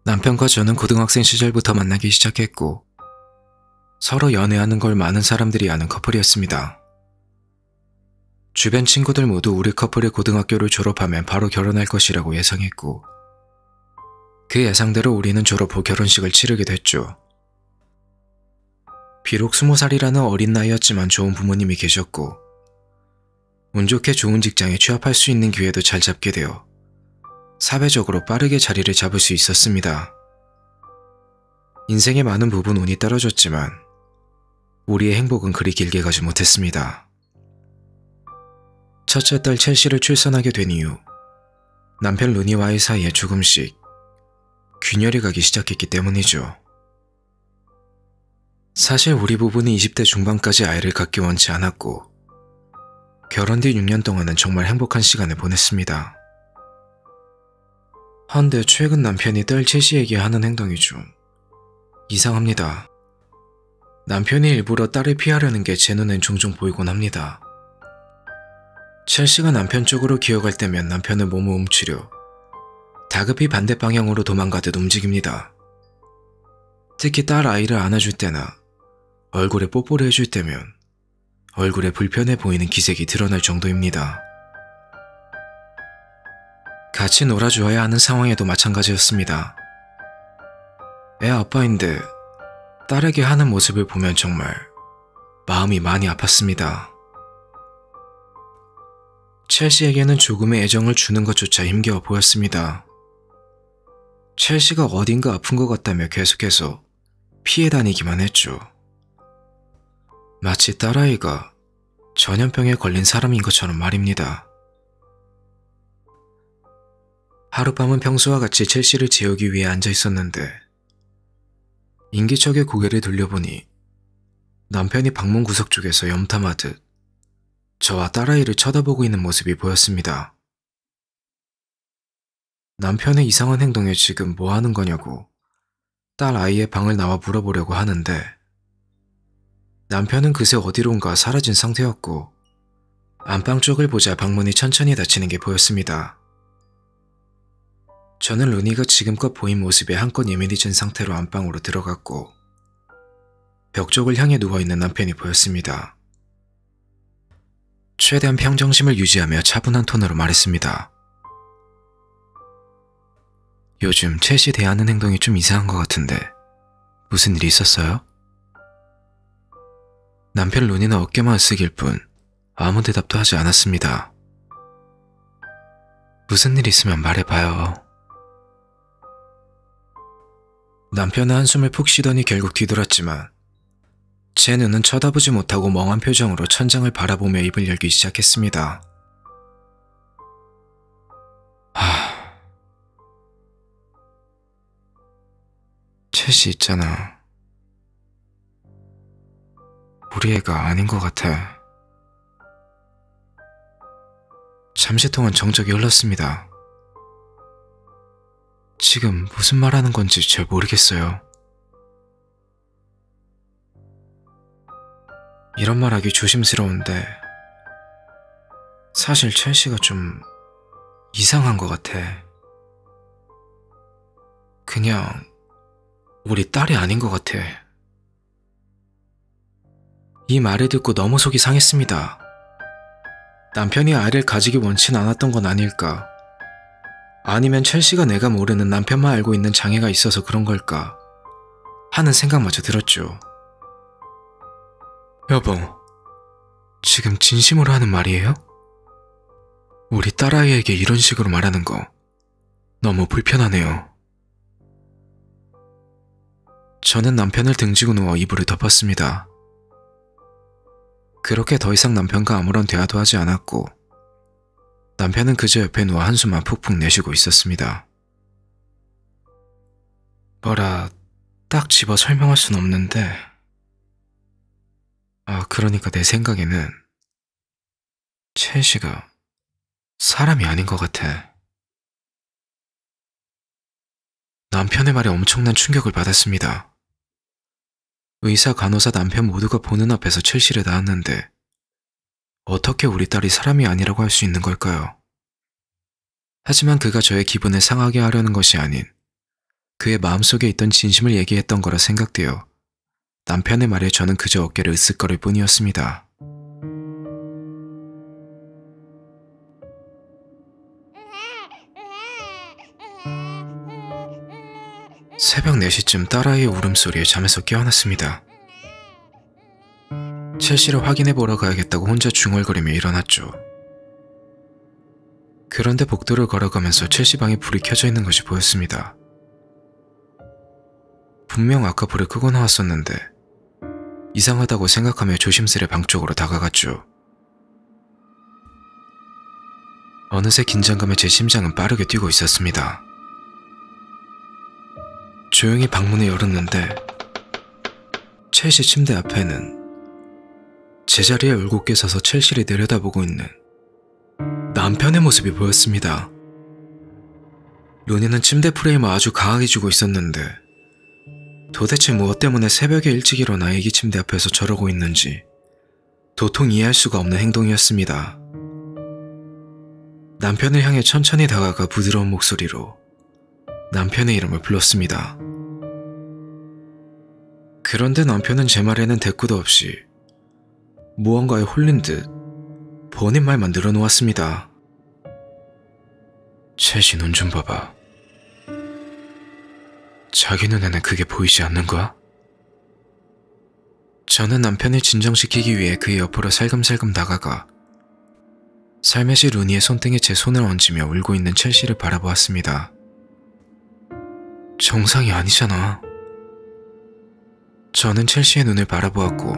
남편과 저는 고등학생 시절부터 만나기 시작했고 서로 연애하는 걸 많은 사람들이 아는 커플이었습니다. 주변 친구들 모두 우리 커플이 고등학교를 졸업하면 바로 결혼할 것이라고 예상했고 그 예상대로 우리는 졸업 후 결혼식을 치르게 됐죠. 비록 20살이라는 어린 나이였지만 좋은 부모님이 계셨고 운 좋게 좋은 직장에 취업할 수 있는 기회도 잘 잡게 되어 사회적으로 빠르게 자리를 잡을 수 있었습니다. 인생의 많은 부분 운이 떨어졌지만 우리의 행복은 그리 길게 가지 못했습니다. 첫째 딸 첼시를 출산하게 된 이후 남편 루니와의 사이에 조금씩 균열이 가기 시작했기 때문이죠. 사실 우리 부부는 20대 중반까지 아이를 갖기 원치 않았고 결혼 뒤 6년 동안은 정말 행복한 시간을 보냈습니다. 한데 최근 남편이 딸 첼시에게 하는 행동이 좀 이상합니다. 남편이 일부러 딸을 피하려는 게 제 눈엔 종종 보이곤 합니다. 첼시가 남편 쪽으로 기어갈 때면 남편은 몸을 움츠려 다급히 반대 방향으로 도망가듯 움직입니다. 특히 딸 아이를 안아줄 때나 얼굴에 뽀뽀를 해줄 때면 얼굴에 불편해 보이는 기색이 드러날 정도입니다. 같이 놀아주어야 하는 상황에도 마찬가지였습니다. 애 아빠인데 딸에게 하는 모습을 보면 정말 마음이 많이 아팠습니다. 첼시에게는 조금의 애정을 주는 것조차 힘겨워 보였습니다. 첼시가 어딘가 아픈 것 같다며 계속해서 피해 다니기만 했죠. 마치 딸아이가 전염병에 걸린 사람인 것처럼 말입니다. 하룻밤은 평소와 같이 첼시를 재우기 위해 앉아 있었는데 인기척에 고개를 돌려보니 남편이 방문 구석 쪽에서 염탐하듯 저와 딸아이를 쳐다보고 있는 모습이 보였습니다. 남편의 이상한 행동에 지금 뭐 하는 거냐고 딸 아이의 방을 나와 물어보려고 하는데 남편은 그새 어디론가 사라진 상태였고 안방 쪽을 보자 방문이 천천히 닫히는 게 보였습니다. 저는 루니가 지금껏 보인 모습에 한껏 예민해진 상태로 안방으로 들어갔고 벽 쪽을 향해 누워있는 남편이 보였습니다. 최대한 평정심을 유지하며 차분한 톤으로 말했습니다. 요즘 첼시 대하는 행동이 좀 이상한 것 같은데 무슨 일이 있었어요? 남편 루니는 어깨만 으쓱일 뿐 아무 대답도 하지 않았습니다. 무슨 일 있으면 말해봐요. 남편은 한숨을 푹 쉬더니 결국 뒤돌았지만 제 눈은 쳐다보지 못하고 멍한 표정으로 천장을 바라보며 입을 열기 시작했습니다. 첼시 있잖아. 우리 애가 아닌 것 같아. 잠시 동안 정적이 흘렀습니다. 지금 무슨 말 하는 건지 잘 모르겠어요. 이런 말 하기 조심스러운데 사실 첼시가 좀 이상한 것 같아. 그냥 우리 딸이 아닌 것 같아. 이 말을 듣고 너무 속이 상했습니다. 남편이 아이를 가지기 원치 않았던 건 아닐까? 아니면 첼시가 내가 모르는 남편만 알고 있는 장애가 있어서 그런 걸까? 하는 생각마저 들었죠. 여보, 지금 진심으로 하는 말이에요? 우리 딸아이에게 이런 식으로 말하는 거 너무 불편하네요. 저는 남편을 등지고 누워 이불을 덮었습니다. 그렇게 더 이상 남편과 아무런 대화도 하지 않았고 남편은 그저 옆에 누워 한숨만 푹푹 내쉬고 있었습니다. 뭐라 딱 집어 설명할 순 없는데 그러니까 내 생각에는 첼시가 사람이 아닌 것 같아. 남편의 말에 엄청난 충격을 받았습니다. 의사, 간호사, 남편 모두가 보는 앞에서 첼시를 낳았는데 어떻게 우리 딸이 사람이 아니라고 할 수 있는 걸까요? 하지만 그가 저의 기분을 상하게 하려는 것이 아닌 그의 마음속에 있던 진심을 얘기했던 거라 생각되어 남편의 말에 저는 그저 어깨를 으쓱거릴 뿐이었습니다. 새벽 4시쯤 딸아이의 울음소리에 잠에서 깨어났습니다. 첼시를 확인해 보러 가야겠다고 혼자 중얼거리며 일어났죠. 그런데 복도를 걸어가면서 첼시 방에 불이 켜져 있는 것이 보였습니다. 분명 아까 불을 끄고 나왔었는데 이상하다고 생각하며 조심스레 방 쪽으로 다가갔죠. 어느새 긴장감에 제 심장은 빠르게 뛰고 있었습니다. 조용히 방문을 열었는데 첼시 침대 앞에는 제자리에 울곧게 서서 첼시를 내려다보고 있는 남편의 모습이 보였습니다. 루니는 침대 프레임을 아주 강하게 쥐고 있었는데 도대체 무엇 때문에 새벽에 일찍 일어나 애기 침대 앞에서 저러고 있는지 도통 이해할 수가 없는 행동이었습니다. 남편을 향해 천천히 다가가 부드러운 목소리로 남편의 이름을 불렀습니다. 그런데 남편은 제 말에는 대꾸도 없이 무언가에 홀린 듯 본인 말만 늘어놓았습니다. 첼시 눈 좀 봐봐. 자기 눈에는 그게 보이지 않는 거야? 저는 남편을 진정시키기 위해 그의 옆으로 살금살금 다가가 살며시 루니의 손등에 제 손을 얹으며 울고 있는 첼시를 바라보았습니다. 정상이 아니잖아. 저는 첼시의 눈을 바라보았고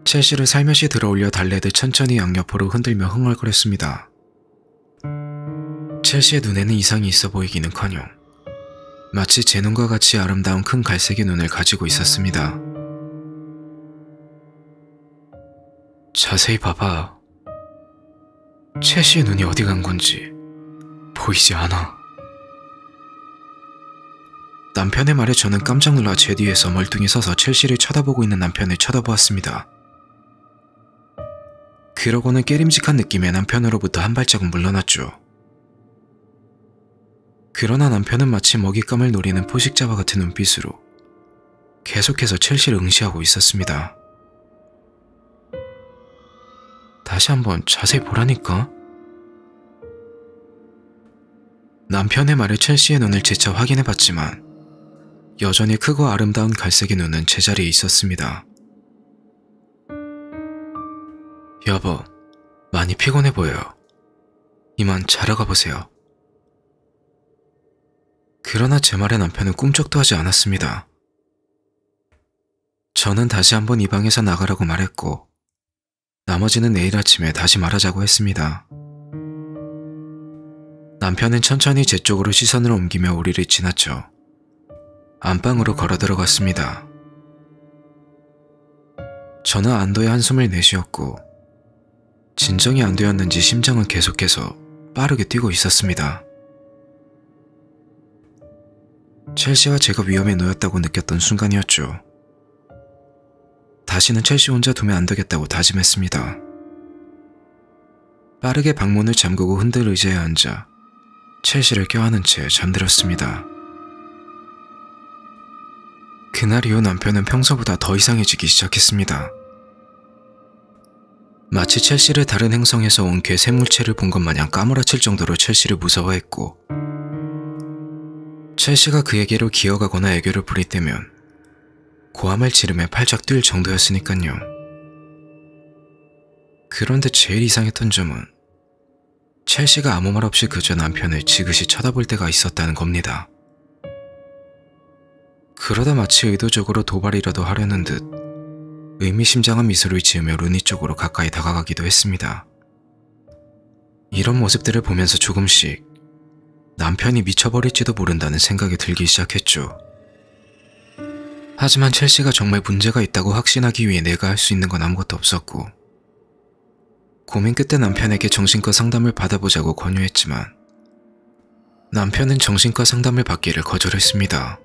첼시를 살며시 들어올려 달래듯 천천히 양옆으로 흔들며 흥얼거렸습니다. 첼시의 눈에는 이상이 있어 보이기는커녕 마치 제 눈과 같이 아름다운 큰 갈색의 눈을 가지고 있었습니다. 자세히 봐봐. 첼시의 눈이 어디 간 건지 보이지 않아. 남편의 말에 저는 깜짝 놀라 제 뒤에서 멀뚱히 서서 첼시를 쳐다보고 있는 남편을 쳐다보았습니다. 그러고는 깨림직한 느낌의 남편으로부터 한 발자국 물러났죠. 그러나 남편은 마치 먹잇감을 노리는 포식자와 같은 눈빛으로 계속해서 첼시를 응시하고 있었습니다. 다시 한번 자세히 보라니까. 남편의 말에 첼시의 눈을 재차 확인해봤지만 여전히 크고 아름다운 갈색의 눈은 제자리에 있었습니다. 여보, 많이 피곤해 보여요. 이만 자러 가보세요. 그러나 제 말에 남편은 꿈쩍도 하지 않았습니다. 저는 다시 한번 이 방에서 나가라고 말했고 나머지는 내일 아침에 다시 말하자고 했습니다. 남편은 천천히 제 쪽으로 시선을 옮기며 우리를 지났죠. 안방으로 걸어 들어갔습니다. 저는 안도의 한숨을 내쉬었고 진정이 안 되었는지 심장은 계속해서 빠르게 뛰고 있었습니다. 첼시와 제가 위험에 놓였다고 느꼈던 순간이었죠. 다시는 첼시 혼자 두면 안 되겠다고 다짐했습니다. 빠르게 방문을 잠그고 흔들 의자에 앉아 첼시를 껴안은 채 잠들었습니다. 그날 이후 남편은 평소보다 더 이상해지기 시작했습니다. 마치 첼시를 다른 행성에서 온 괴생물체를 본 것 마냥 까무라칠 정도로 첼시를 무서워했고 첼시가 그에게로 기어가거나 애교를 부릴 때면 고함을 지르며 팔짝 뛸 정도였으니깐요. 그런데 제일 이상했던 점은 첼시가 아무 말 없이 그저 남편을 지그시 쳐다볼 때가 있었다는 겁니다. 그러다 마치 의도적으로 도발이라도 하려는 듯 의미심장한 미소를 지으며 루니 쪽으로 가까이 다가가기도 했습니다. 이런 모습들을 보면서 조금씩 남편이 미쳐버릴지도 모른다는 생각이 들기 시작했죠. 하지만 첼시가 정말 문제가 있다고 확신하기 위해 내가 할 수 있는 건 아무것도 없었고 고민 끝에 남편에게 정신과 상담을 받아보자고 권유했지만 남편은 정신과 상담을 받기를 거절했습니다.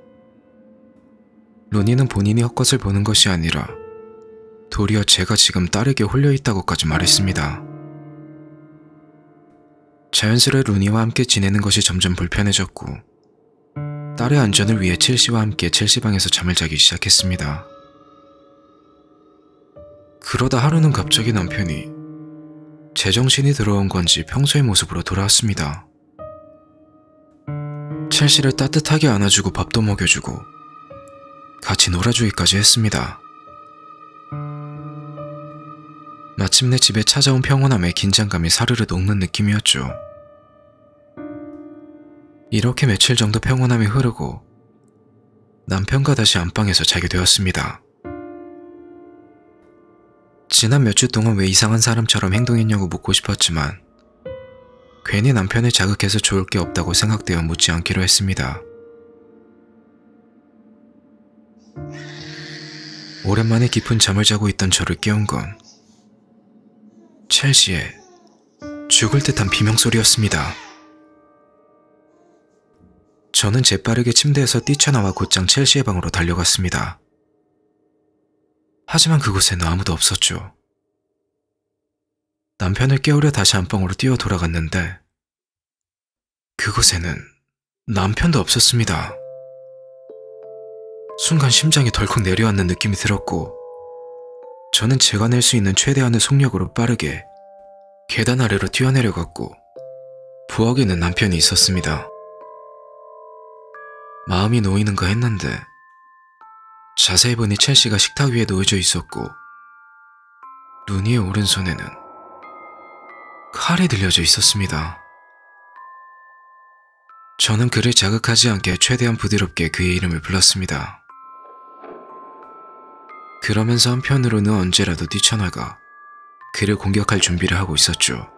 루니는 본인이 헛것을 보는 것이 아니라 도리어 제가 지금 딸에게 홀려있다고까지 말했습니다. 자연스레 루니와 함께 지내는 것이 점점 불편해졌고 딸의 안전을 위해 첼시와 함께 첼시방에서 잠을 자기 시작했습니다. 그러다 하루는 갑자기 남편이 제정신이 들어온 건지 평소의 모습으로 돌아왔습니다. 첼시를 따뜻하게 안아주고 밥도 먹여주고 같이 놀아주기까지 했습니다. 마침내 집에 찾아온 평온함에 긴장감이 사르르 녹는 느낌이었죠. 이렇게 며칠 정도 평온함이 흐르고 남편과 다시 안방에서 자게 되었습니다. 지난 몇 주 동안 왜 이상한 사람처럼 행동했냐고 묻고 싶었지만 괜히 남편을 자극해서 좋을 게 없다고 생각되어 묻지 않기로 했습니다. 오랜만에 깊은 잠을 자고 있던 저를 깨운 건 첼시의 죽을 듯한 비명소리였습니다. 저는 재빠르게 침대에서 뛰쳐나와 곧장 첼시의 방으로 달려갔습니다. 하지만 그곳에는 아무도 없었죠. 남편을 깨우려 다시 안방으로 뛰어 돌아갔는데 그곳에는 남편도 없었습니다. 순간 심장이 덜컥 내려앉는 느낌이 들었고 저는 제가 낼 수 있는 최대한의 속력으로 빠르게 계단 아래로 뛰어내려갔고 부엌에는 남편이 있었습니다. 마음이 놓이는가 했는데 자세히 보니 첼시가 식탁 위에 놓여져 있었고 루니의 오른손에는 칼이 들려져 있었습니다. 저는 그를 자극하지 않게 최대한 부드럽게 그의 이름을 불렀습니다. 그러면서 한편으로는 언제라도 뛰쳐나가 그를 공격할 준비를 하고 있었죠.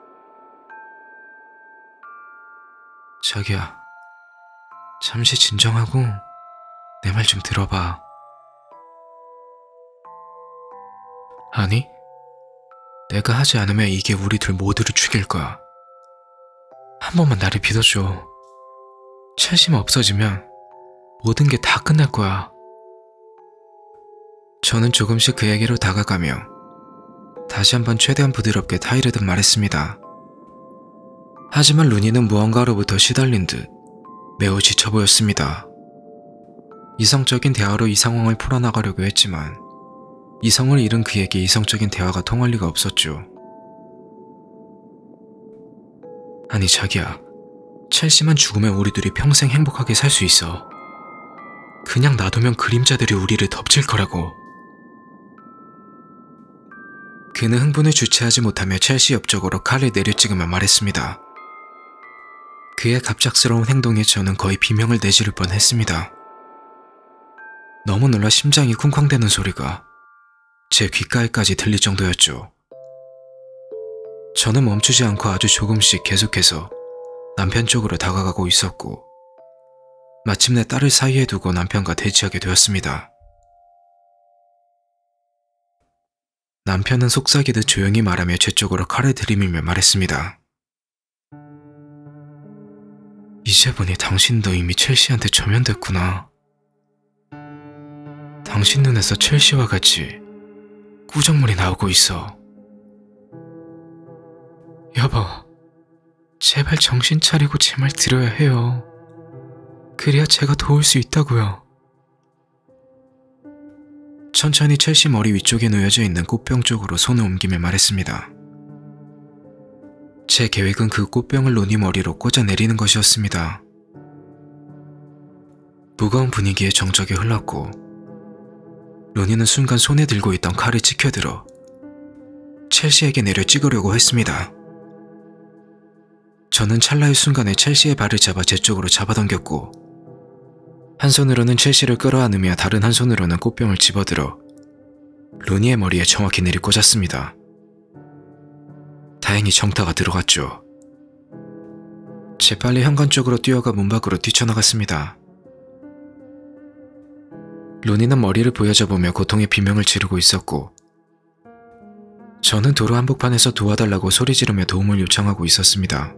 자기야, 잠시 진정하고 내 말 좀 들어봐. 아니, 내가 하지 않으면 이게 우리 둘 모두를 죽일 거야. 한 번만 나를 믿어줘. 첼시만 없어지면 모든 게 다 끝날 거야. 저는 조금씩 그에게로 다가가며 다시 한번 최대한 부드럽게 타이르듯 말했습니다. 하지만 루니는 무언가로부터 시달린 듯 매우 지쳐 보였습니다. 이성적인 대화로 이 상황을 풀어나가려고 했지만 이성을 잃은 그에게 이성적인 대화가 통할 리가 없었죠. 아니 자기야, 첼시만 죽으면 우리 둘이 평생 행복하게 살 수 있어. 그냥 놔두면 그림자들이 우리를 덮칠 거라고. 그는 흥분을 주체하지 못하며 첼시 옆쪽으로 칼을 내려찍으며 말했습니다. 그의 갑작스러운 행동에 저는 거의 비명을 내지를 뻔했습니다. 너무 놀라 심장이 쿵쾅대는 소리가 제 귓가에까지 들릴 정도였죠. 저는 멈추지 않고 아주 조금씩 계속해서 남편 쪽으로 다가가고 있었고 마침내 딸을 사이에 두고 남편과 대치하게 되었습니다. 남편은 속삭이듯 조용히 말하며 제 쪽으로 칼을 들이밀며 말했습니다. 이제 보니 당신도 이미 첼시한테 저면됐구나. 당신 눈에서 첼시와 같이 꾸정물이 나오고 있어. 여보, 제발 정신 차리고 제 말 들어야 해요. 그래야 제가 도울 수 있다고요. 천천히 첼시 머리 위쪽에 놓여져 있는 꽃병 쪽으로 손을 옮기며 말했습니다. 제 계획은 그 꽃병을 루니 머리로 꽂아 내리는 것이었습니다. 무거운 분위기에 정적이 흘렀고 루니는 순간 손에 들고 있던 칼을 치켜들어 첼시에게 내려 찍으려고 했습니다. 저는 찰나의 순간에 첼시의 발을 잡아 제 쪽으로 잡아당겼고 한 손으로는 첼시를 끌어안으며 다른 한 손으로는 꽃병을 집어들어 루니의 머리에 정확히 내리꽂았습니다. 다행히 정타가 들어갔죠. 재빨리 현관 쪽으로 뛰어가 문 밖으로 뛰쳐나갔습니다. 루니는 머리를 부여잡으며 고통의 비명을 지르고 있었고 저는 도로 한복판에서 도와달라고 소리 지르며 도움을 요청하고 있었습니다.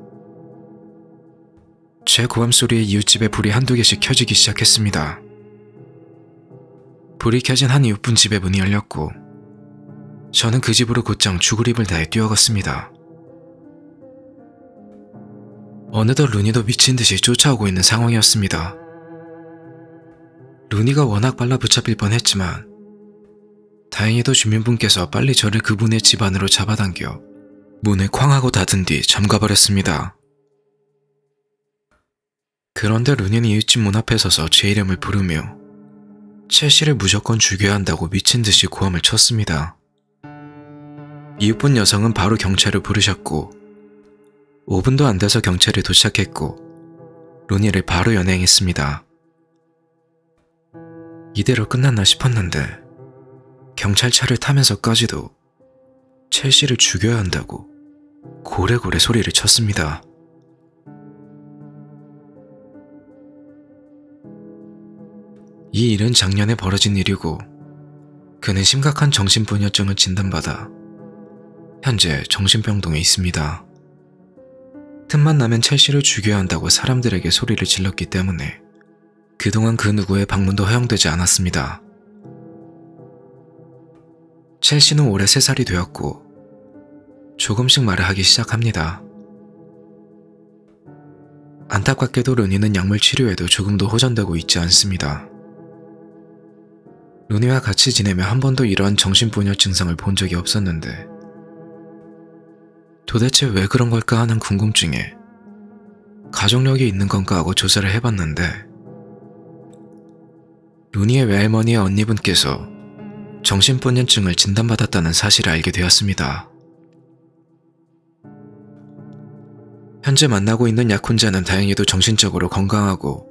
제 고함 소리에 이웃집에 불이 한두 개씩 켜지기 시작했습니다. 불이 켜진 한 이웃분 집의 문이 열렸고 저는 그 집으로 곧장 죽을 힘을 다해 뛰어갔습니다. 어느덧 루니도 미친 듯이 쫓아오고 있는 상황이었습니다. 루니가 워낙 빨라 붙잡힐 뻔했지만 다행히도 주민분께서 빨리 저를 그분의 집 안으로 잡아당겨 문을 쾅 하고 닫은 뒤 잠가버렸습니다. 그런데 루니는 이웃집 문 앞에 서서 제 이름을 부르며 첼시를 무조건 죽여야 한다고 미친 듯이 고함을 쳤습니다. 이웃분 여성은 바로 경찰을 부르셨고 5분도 안 돼서 경찰이 도착했고 루니를 바로 연행했습니다. 이대로 끝났나 싶었는데 경찰차를 타면서까지도 첼시를 죽여야 한다고 고래고래 소리를 쳤습니다. 이 일은 작년에 벌어진 일이고 그는 심각한 정신분열증을 진단받아 현재 정신병동에 있습니다. 틈만 나면 첼시를 죽여야 한다고 사람들에게 소리를 질렀기 때문에 그동안 그 누구의 방문도 허용되지 않았습니다. 첼시는 올해 3살이 되었고 조금씩 말을 하기 시작합니다. 안타깝게도 루니는 약물 치료에도 조금도 호전되고 있지 않습니다. 루니와 같이 지내며 한 번도 이러한 정신분열 증상을 본 적이 없었는데 도대체 왜 그런 걸까 하는 궁금증에 가족력이 있는 건가 하고 조사를 해봤는데 루니의 외할머니의 언니분께서 정신분열증을 진단받았다는 사실을 알게 되었습니다. 현재 만나고 있는 약혼자는 다행히도 정신적으로 건강하고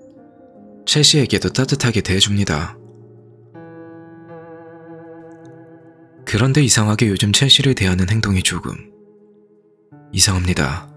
첼시에게도 따뜻하게 대해줍니다. 그런데 이상하게 요즘 첼시를 대하는 행동이 조금 이상합니다.